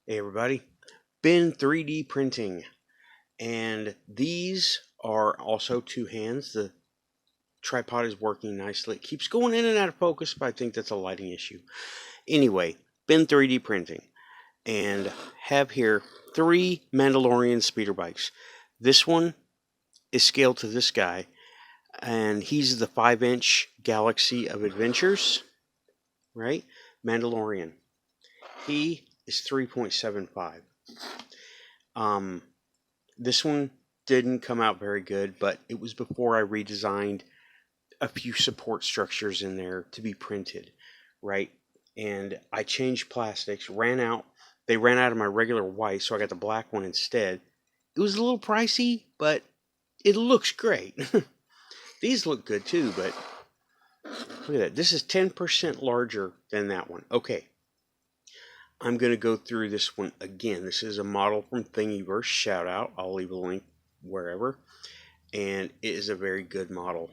Hey everybody, Ben 3D Printing, and these are also two hands. The tripod is working nicely. It keeps going in and out of focus, but I think that's a lighting issue. Anyway, Ben 3D Printing, and have here 3 Mandalorian speeder bikes. This one is scaled to this guy, and he's the 5-inch Galaxy of Adventures, right? Mandalorian. He is 3.75. This one didn't come out very good, but it was before I redesigned a few support structures in there to be printed, right? And I changed plastics, they ran out of my regular white, so I got the black one instead. It was a little pricey, but it looks great. These look good too, but look at that. This is 10% larger than that one. Okay. I'm going to go through this one again. This is a model from Thingiverse. Shout out. I'll leave a link wherever. And it is a very good model.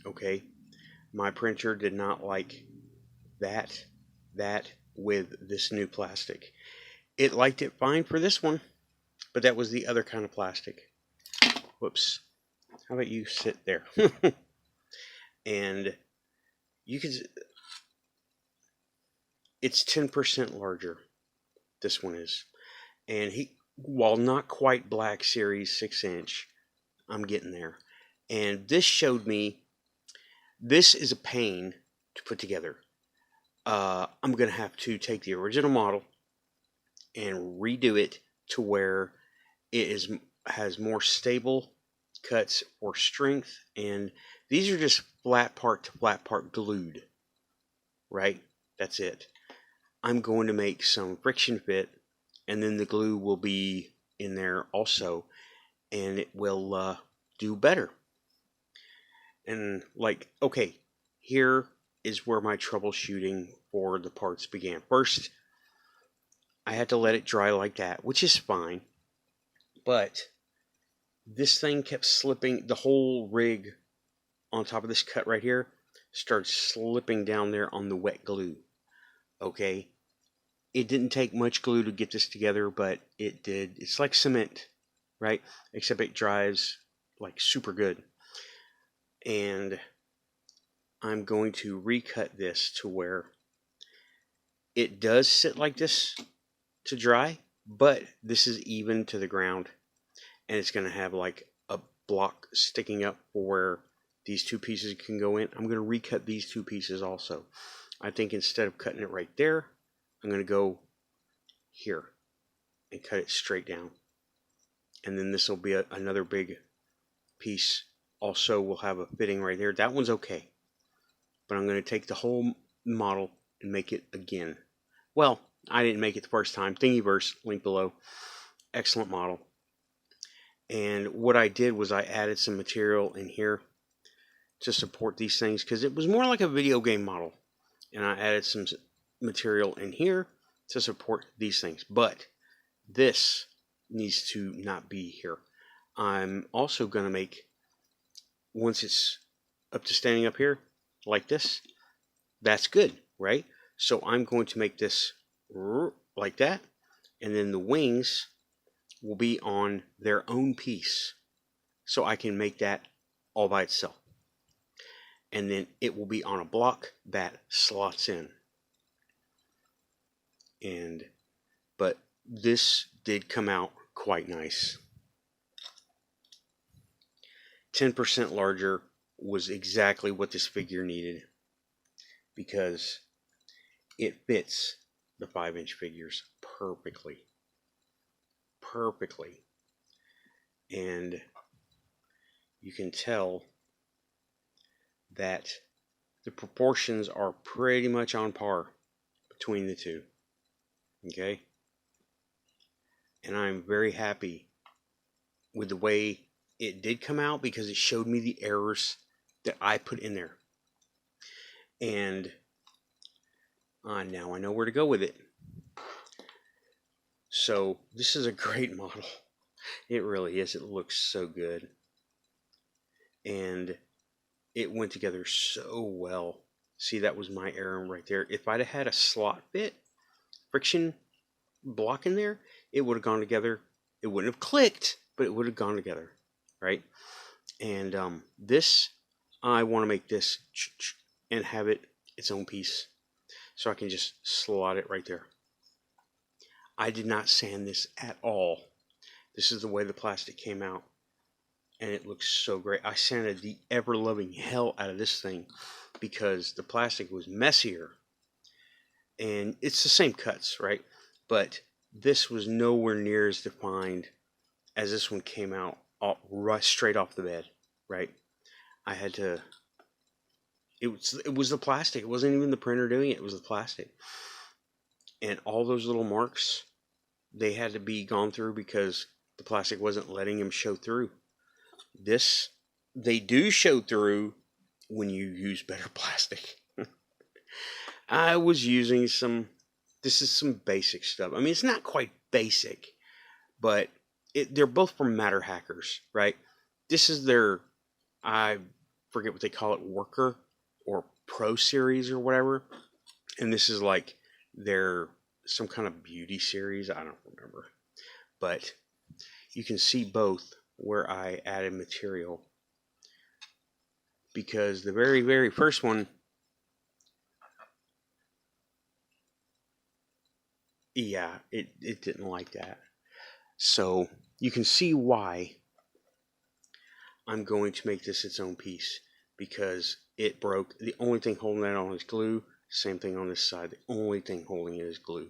Okay. My printer did not like that with this new plastic. It liked it fine for this one, but that was the other kind of plastic. Whoops. How about you sit there? And you can... It's 10% larger. This one is. And while not quite Black Series 6-inch, I'm getting there. And this showed me, this is a pain to put together. I'm going to have to take the original model and redo it to where it has more stable cuts for strength. And these are just flat part to flat part glued. Right? That's it. I'm going to make some friction fit, and then the glue will be in there also, and it will do better. And okay, here is where my troubleshooting for the parts began. First, I had to let it dry like that, which is fine, but this thing kept slipping. The whole rig on top of this cut right here started slipping down there on the wet glue. Okay, it didn't take much glue to get this together, but it did. It's like cement, right? Except it dries like super good. And I'm going to recut this to where it does sit like this to dry, but this is even to the ground, and it's going to have like a block sticking up for where these two pieces can go in. I'm going to recut these two pieces also. I think instead of cutting it right there, I'm going to go here and cut it straight down. And then this will be another big piece. Also, we'll have a fitting right there. That one's okay. But I'm going to take the whole model and make it again. Well, I didn't make it the first time. Thingiverse, link below. Excellent model. And what I did was I added some material in here to support these things, because it was more like a video game model. And I added some material in here to support these things, but this needs to not be here. I'm also going to make, once it's up to standing up here like this, that's good, right? So I'm going to make this like that, and then the wings will be on their own piece, so I can make that all by itself. And then it will be on a block that slots in. But this did come out quite nice. 10% larger was exactly what this figure needed, because it fits the 5-inch figures perfectly. And you can tell that the proportions are pretty much on par between the two. Okay? And I'm very happy with the way it did come out, because it showed me the errors that I put in there. And now I know where to go with it. So this is a great model. It really is. It looks so good. And it went together so well. See, that was my error right there. If I'd have had a slot fit, friction block in there, it would have gone together. It wouldn't have clicked, but it would have gone together, right? And this, I want to make this and have it its own piece, so I can just slot it right there. I did not sand this at all. This is the way the plastic came out, and it looks so great. I sanded the ever-loving hell out of this thing because the plastic was messier, and it's the same cuts, right? But this was nowhere near as defined as this one came out right straight off the bed, right? I had to. It was the plastic. It wasn't even the printer doing it. It was the plastic, and all those little marks, they had to be gone through because the plastic wasn't letting them show through. This, they do show through when you use better plastic. I was using this is some basic stuff. I mean, it's not quite basic, but they're both from Matter Hackers, right? This is their, I forget what they call it, Worker or Pro Series or whatever. And this is like their, some kind of beauty series. I don't remember. But you can see both where I added material. Because the very, very first one, yeah, it didn't like that. So you can see why I'm going to make this its own piece, because it broke. The only thing holding that on is glue. Same thing on this side. The only thing holding it is glue.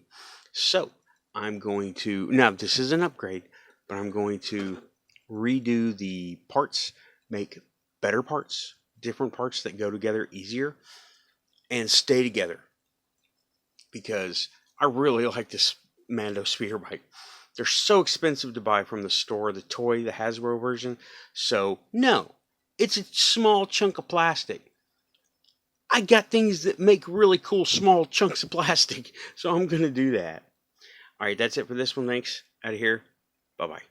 So I'm going to, now this is an upgrade, but I'm going to redo the parts, make better parts, different parts that go together easier and stay together, because I really like this Mando speeder bike. They're so expensive to buy from the store, the toy, the Hasbro version. So no, it's a small chunk of plastic. I got things that make really cool small chunks of plastic, so I'm going to do that. All right, that's it for this one. Thanks. Out of here. Bye-bye.